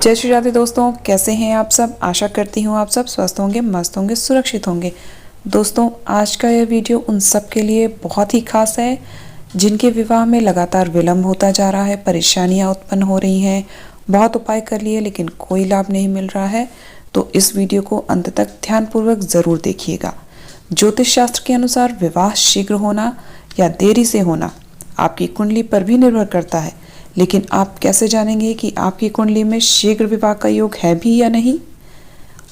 जय श्री राधे दोस्तों, कैसे हैं आप सब। आशा करती हूँ आप सब स्वस्थ होंगे, मस्त होंगे, सुरक्षित होंगे। दोस्तों, आज का यह वीडियो उन सब के लिए बहुत ही खास है जिनके विवाह में लगातार विलंब होता जा रहा है, परेशानियाँ उत्पन्न हो रही हैं। बहुत उपाय कर लिए लेकिन कोई लाभ नहीं मिल रहा है। तो इस वीडियो को अंत तक ध्यानपूर्वक ज़रूर देखिएगा। ज्योतिष शास्त्र के अनुसार विवाह शीघ्र होना या देरी से होना आपकी कुंडली पर भी निर्भर करता है, लेकिन आप कैसे जानेंगे कि आपकी कुंडली में शीघ्र विवाह का योग है भी या नहीं,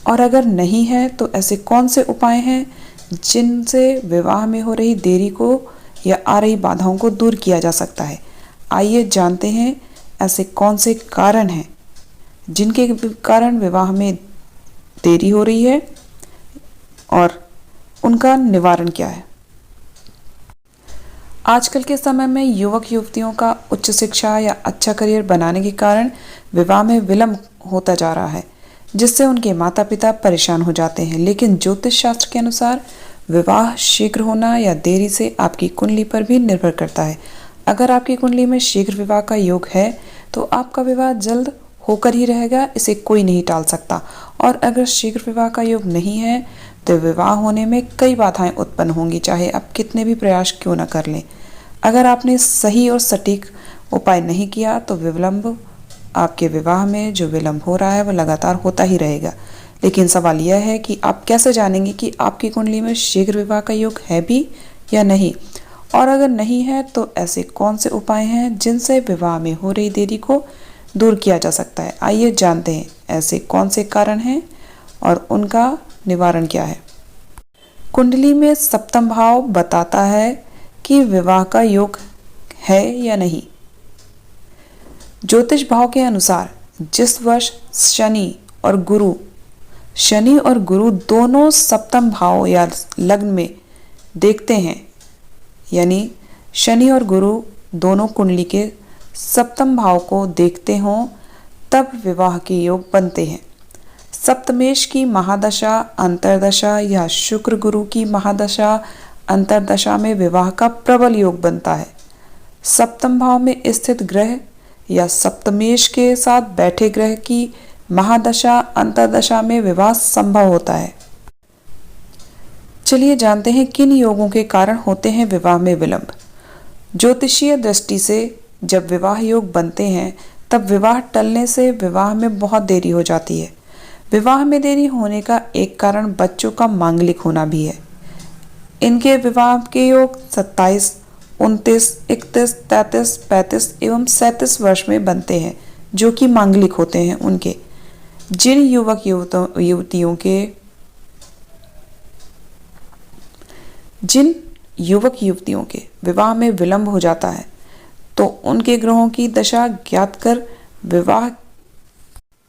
और अगर नहीं है तो ऐसे कौन से उपाय हैं जिनसे विवाह में हो रही देरी को या आ रही बाधाओं को दूर किया जा सकता है। आइए जानते हैं ऐसे कौन से कारण हैं जिनके कारण विवाह में देरी हो रही है और उनका निवारण क्या है। आजकल के समय में युवक युवतियों का उच्च शिक्षा या अच्छा करियर बनाने के कारण विवाह में विलंब होता जा रहा है, जिससे उनके माता पिता परेशान हो जाते हैं। लेकिन ज्योतिष शास्त्र के अनुसार विवाह शीघ्र होना या देरी से आपकी कुंडली पर भी निर्भर करता है। अगर आपकी कुंडली में शीघ्र विवाह का योग है तो आपका विवाह जल्द होकर ही रहेगा, इसे कोई नहीं टाल सकता। और अगर शीघ्र विवाह का योग नहीं है तो विवाह होने में कई बाधाएं उत्पन्न होंगी, चाहे आप कितने भी प्रयास क्यों न कर लें। अगर आपने सही और सटीक उपाय नहीं किया तो विलंब आपके विवाह में जो विलंब हो रहा है वह लगातार होता ही रहेगा। लेकिन सवाल यह है कि आप कैसे जानेंगे कि आपकी कुंडली में शीघ्र विवाह का योग है भी या नहीं, और अगर नहीं है तो ऐसे कौन से उपाय हैं जिनसे विवाह में हो रही देरी को दूर किया जा सकता है। आइए जानते हैं ऐसे कौन से कारण हैं और उनका निवारण क्या है। कुंडली में सप्तम भाव बताता है कि विवाह का योग है या नहीं। ज्योतिष भाव के अनुसार जिस वर्ष शनि और गुरु दोनों सप्तम भाव या लग्न में देखते हैं, यानी शनि और गुरु दोनों कुंडली के सप्तम भाव को देखते हों, तब विवाह के योग बनते हैं। सप्तमेश की महादशा, अंतरदशा या शुक्र गुरु की महादशा, अंतरदशा में विवाह का प्रबल योग बनता है। सप्तम भाव में स्थित ग्रह या सप्तमेश के साथ बैठे ग्रह की महादशा, अंतरदशा में विवाह संभव होता है। चलिए जानते हैं किन योगों के कारण होते हैं विवाह में विलंब। ज्योतिषीय दृष्टि से जब विवाह योग बनते हैं तब विवाह टलने से विवाह में बहुत देरी हो जाती है। विवाह में देरी होने का एक कारण बच्चों का मांगलिक होना भी है। इनके विवाह के योग 27, 29, 31, 33, 35 एवं 37 वर्ष में बनते हैं, जो कि मांगलिक होते हैं। उनके जिन युवक युवतियों के विवाह में विलंब हो जाता है तो उनके ग्रहों की दशा ज्ञात कर विवाह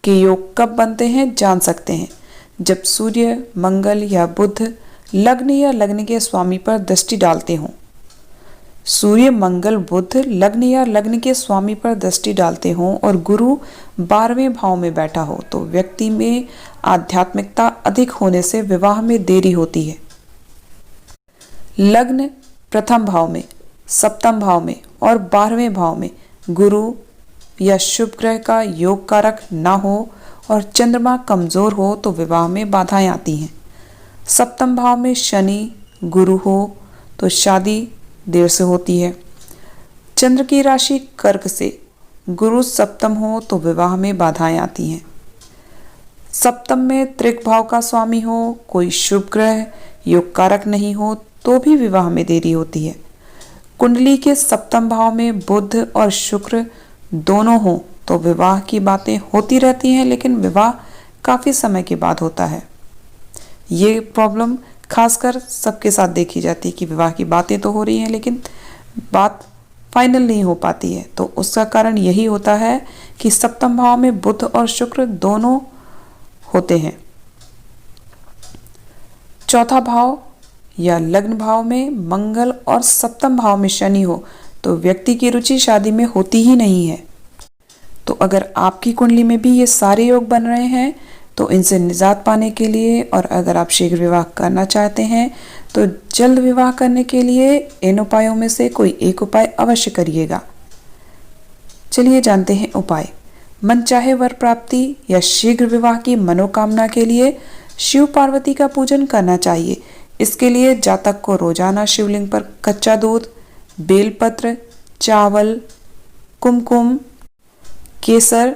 के योग कब बनते हैं जान सकते हैं। जब सूर्य, मंगल या बुध लग्न या लग्न के स्वामी पर दृष्टि डालते हों। सूर्य, मंगल, बुध लग्न या लग्न के स्वामी पर दृष्टि डालते हों और गुरु 12वें भाव में बैठा हो तो व्यक्ति में आध्यात्मिकता अधिक होने से विवाह में देरी होती है। लग्न प्रथम भाव में, सप्तम भाव में और 12वें भाव में गुरु या शुभ ग्रह का योग कारक ना हो और चंद्रमा कमजोर हो तो विवाह में बाधाएं आती हैं। सप्तम भाव में शनि, गुरु हो तो शादी देर से होती है। चंद्र की राशि कर्क से गुरु सप्तम हो तो विवाह में बाधाएं आती हैं। सप्तम में त्रिक भाव का स्वामी हो, कोई शुभ ग्रह योग कारक नहीं हो तो भी विवाह में देरी होती है। कुंडली के सप्तम भाव में बुध और शुक्र दोनों हो तो विवाह की बातें होती रहती हैं, लेकिन विवाह काफी समय के बाद होता है। ये प्रॉब्लम खासकर सबके साथ देखी जाती है कि विवाह की बातें तो हो रही हैं लेकिन बात फाइनल नहीं हो पाती है। तो उसका कारण यही होता है कि सप्तम भाव में बुध और शुक्र दोनों होते हैं। चौथा भाव या लग्न भाव में मंगल और सप्तम भाव में शनि हो तो व्यक्ति की रुचि शादी में होती ही नहीं है। तो अगर आपकी कुंडली में भी ये सारे योग बन रहे हैं तो इनसे निजात पाने के लिए और अगर आप शीघ्र विवाह करना चाहते हैं तो जल्द विवाह करने के लिए इन उपायों में से कोई एक उपाय अवश्य करिएगा। चलिए जानते हैं उपाय। मनचाहे वर प्राप्ति या शीघ्र विवाह की मनोकामना के लिए शिव पार्वती का पूजन करना चाहिए। इसके लिए जातक को रोजाना शिवलिंग पर कच्चा दूध, बेलपत्र, चावल, कुमकुम, केसर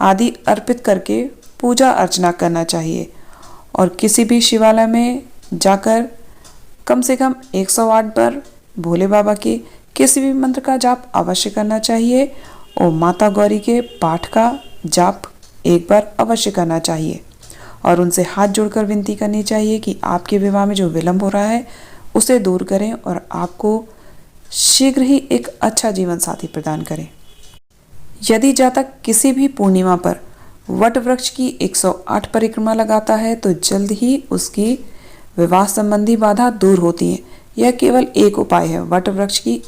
आदि अर्पित करके पूजा अर्चना करना चाहिए और किसी भी शिवालय में जाकर कम से कम 108 बार भोले बाबा के किसी भी मंत्र का जाप अवश्य करना चाहिए और माता गौरी के पाठ का जाप एक बार अवश्य करना चाहिए और उनसे हाथ जोड़कर विनती करनी चाहिए कि आपके विवाह में जो विलंब हो रहा है उसे दूर करें और आपको शीघ्र ही एक अच्छा जीवन साथी प्रदान करें। यदि जातक किसी भी पूर्णिमा पर वट वृक्ष की 108 परिक्रमा लगाता है तो जल्द ही उसकी विवाह संबंधी बाधा दूर होती है। यह केवल एक उपाय है। वट वृक्ष की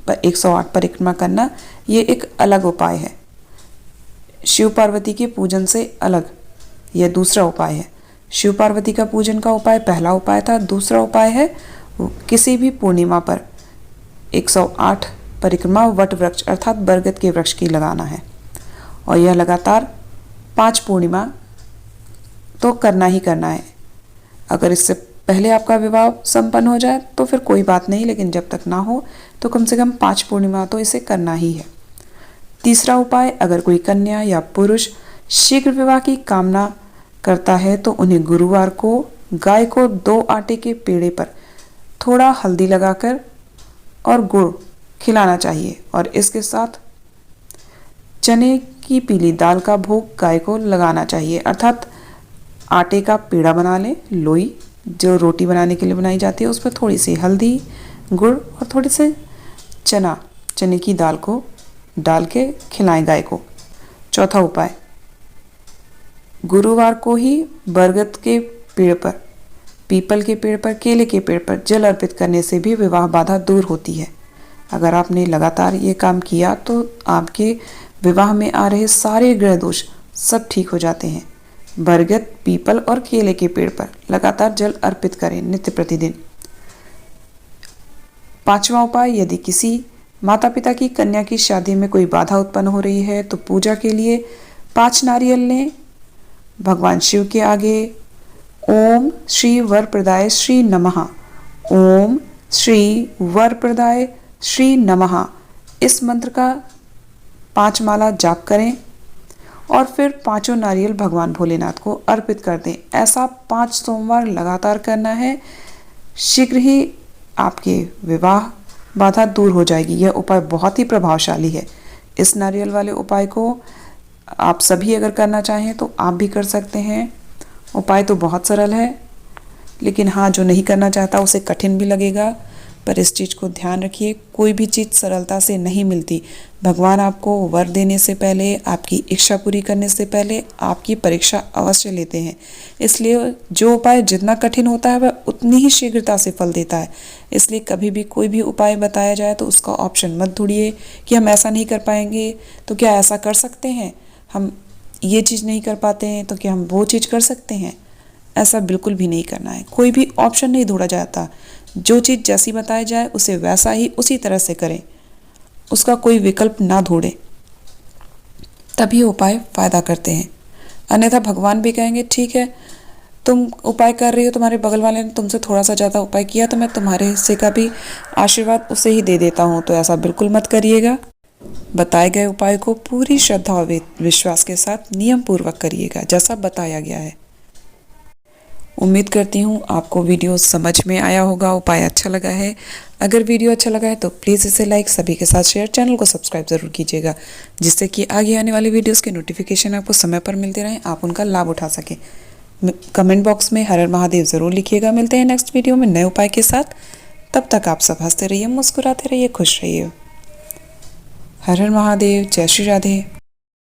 108 परिक्रमा करना ये एक अलग उपाय है, शिव पार्वती के पूजन से अलग यह दूसरा उपाय है। शिव पार्वती का पूजन का उपाय पहला उपाय था। दूसरा उपाय है किसी भी पूर्णिमा पर 108 परिक्रमा वट वृक्ष अर्थात बरगद के वृक्ष की लगाना है और यह लगातार 5 पूर्णिमा तो करना ही करना है। अगर इससे पहले आपका विवाह संपन्न हो जाए तो फिर कोई बात नहीं, लेकिन जब तक ना हो तो कम से कम 5 पूर्णिमा तो इसे करना ही है। तीसरा उपाय, अगर कोई कन्या या पुरुष शीघ्र विवाह की कामना करता है तो उन्हें गुरुवार को गाय को 2 आटे के पेड़े पर थोड़ा हल्दी लगाकर और गुड़ खिलाना चाहिए और इसके साथ चने की पीली दाल का भोग गाय को लगाना चाहिए। अर्थात आटे का पेड़ा बना लें, लोई जो रोटी बनाने के लिए बनाई जाती है, उस पर थोड़ी सी हल्दी, गुड़ और थोड़ी से चने की दाल को डाल के खिलाएं गाय को। चौथा उपाय, गुरुवार को ही बरगद के पेड़ पर, पीपल के पेड़ पर, केले के पेड़ पर जल अर्पित करने से भी विवाह बाधा दूर होती है। अगर आपने लगातार ये काम किया तो आपके विवाह में आ रहे सारे ग्रह दोष सब ठीक हो जाते हैं। बरगद, पीपल और केले के पेड़ पर लगातार जल अर्पित करें नित्य प्रतिदिन। 5वां उपाय, यदि किसी माता पिता की कन्या की शादी में कोई बाधा उत्पन्न हो रही है तो पूजा के लिए 5 नारियल लें, भगवान शिव के आगे ओम श्री वरप्रदाय श्री नमः, ओम श्री वरप्रदाय श्री नमः इस मंत्र का 5 माला जाप करें और फिर 5 नारियल भगवान भोलेनाथ को अर्पित कर दें। ऐसा 5 सोमवार लगातार करना है। शीघ्र ही आपके विवाह बाधा दूर हो जाएगी। यह उपाय बहुत ही प्रभावशाली है। इस नारियल वाले उपाय को आप सभी अगर करना चाहें तो आप भी कर सकते हैं। उपाय तो बहुत सरल है, लेकिन हाँ, जो नहीं करना चाहता उसे कठिन भी लगेगा। पर इस चीज़ को ध्यान रखिए, कोई भी चीज़ सरलता से नहीं मिलती। भगवान आपको वर देने से पहले, आपकी इच्छा पूरी करने से पहले आपकी परीक्षा अवश्य लेते हैं। इसलिए जो उपाय जितना कठिन होता है वह उतनी ही शीघ्रता से फल देता है। इसलिए कभी भी कोई भी उपाय बताया जाए तो उसका ऑप्शन मत ढूंढिए कि हम ऐसा नहीं कर पाएंगे तो क्या ऐसा कर सकते हैं, हम ये चीज़ नहीं कर पाते हैं तो क्या हम वो चीज़ कर सकते हैं। ऐसा बिल्कुल भी नहीं करना है। कोई भी ऑप्शन नहीं ढूंढा जाता। जो चीज़ जैसी बताई जाए उसे वैसा ही उसी तरह से करें, उसका कोई विकल्प ना ढूंढें, तभी उपाय फायदा करते हैं। अन्यथा भगवान भी कहेंगे ठीक है, तुम उपाय कर रही हो, तुम्हारे बगल वाले ने तुमसे थोड़ा सा ज़्यादा उपाय किया तो मैं तुम्हारे हिस्से का भी आशीर्वाद उसे ही दे देता हूँ। तो ऐसा बिल्कुल मत करिएगा। बताए गए उपाय को पूरी श्रद्धा और विश्वास के साथ नियम पूर्वक करिएगा जैसा बताया गया है। उम्मीद करती हूँ आपको वीडियो समझ में आया होगा, उपाय अच्छा लगा है। अगर वीडियो अच्छा लगा है तो प्लीज़ इसे लाइक, सभी के साथ शेयर, चैनल को सब्सक्राइब ज़रूर कीजिएगा जिससे कि आगे आने वाली वीडियोस के नोटिफिकेशन आपको समय पर मिलते रहें, आप उनका लाभ उठा सकें। कमेंट बॉक्स में हर हर महादेव ज़रूर लिखिएगा। मिलते हैं नेक्स्ट वीडियो में नए उपाय के साथ। तब तक आप सब हंसते रहिए, मुस्कुराते रहिए, खुश रहिए। हर हर महादेव, जय श्री राधे।